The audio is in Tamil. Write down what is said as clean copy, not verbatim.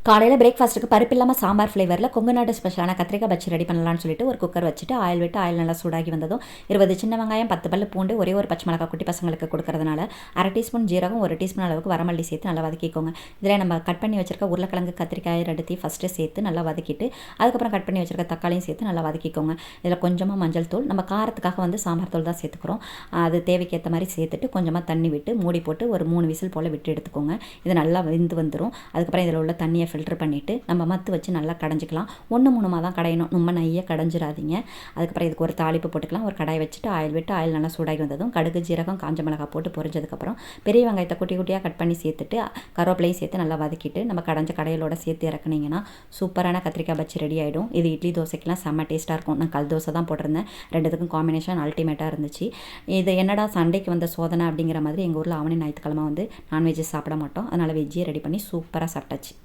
காலையில் பிரேக்ஃபாஸ்ட்டுக்கு பருப்பு இல்லாமல் சாம்பார் ஃப்ளேவரில் கொங்கு நாடு ஸ்பெஷலான கத்திரிக்காய் பச்சி ரெடி பண்ணலாம்னு சொல்லிட்டு ஒரு குக்கர் வச்சுட்டு ஆயில் விட்டு ஆயில் நல்லா சூடாகி வந்ததும் 20 சின்ன வெங்காயம் 10 பல்லு பூண்டு ஒரே ஒரு பச்சை மிளகாய் குட்டி பசங்களுக்கு கொடுக்கறதுனால அரை டீஸ்பூன் ஜீரகம் 1 டீஸ்பூன் அளவுக்கு வரமல்லி சேர்த்து நல்லா வதக்கிக்கோங்க. இதில் நம்ம கட் பண்ணி வச்சிருக்க உருளைக்கிழங்கு கத்திரிக்காய் ரெண்டுத்தையும் ஃபஸ்ட்டு சேர்த்து நல்லா வதக்கிட்டு அதுக்கப்புறம் கட் பண்ணி வச்சிருக்க தக்காளியும் சேர்த்து நல்லா வதக்கிக்கோங்க. இதில் கொஞ்சமாக மஞ்சள் தூள், நம்ம காரத்துக்காக வந்து சாம்பார் தூள் தான் சேர்த்துக்கிறோம். அது தேவைக்கேற்ற மாதிரி சேர்த்துட்டு கொஞ்சமாக தண்ணி விட்டு மூடி போட்டு ஒரு 3 விசில் போல் விட்டு எடுத்துக்கோங்க. இது நல்லா வெந்து வந்துடும். அதுக்கப்புறம் இதில் உள்ள தண்ணியை ஃபில்டர் பண்ணிவிட்டு நம்ம மத்து வச்சு நல்லா கடைஞ்சிக்கலாம். 1-3 தான் கடையணும், ரொம்ப நைய கடைஞ்சிடாதீங்க. அதுக்கப்புறம் இதுக்கு ஒரு தாளிப்பு போட்டுக்கலாம். ஒரு கடாய் வச்சுட்டு ஆயில் விட்டு ஆயில் நல்லா சூடாகி வந்ததும் கடுகு ஜீரகம் காஞ்ச மிளகாய் போட்டு பொரிஞ்சதுக்கப்புறம் பெரிய வெங்காயத்தை குட்டி குட்டியாக கட் பண்ணி சேர்த்துட்டு கருவேப்பிலையும் சேர்த்து நல்லா வதக்கிட்டு நம்ம கடைஞ்ச கடையிலோட சேர்த்து இறக்குனீங்கன்னா சூப்பரான கத்திரிக்காய் பச்சி ரெடி ஆகிடும். இது இட்லி தோசைக்கெலாம் செம்ம டேஸ்ட்டாக இருக்கும். நான் கல் தோசை தான் போட்டிருந்தேன். ரெண்டுத்துக்கும் காம்பினேஷன் அல்டிமேட்டாக இருந்துச்சு. இது என்னடா சண்டைக்கு வந்த சோதனை அப்படிங்கிற மாதிரி எங்கள் ஊரில் ஞாயிற்றுக்கிழமை வந்து நான்வெஜ் சாப்பிட மாட்டோம். அதனால் வெஜ்ஜே ரெடி பண்ணி சூப்பராக சாப்பிட்டாச்சு.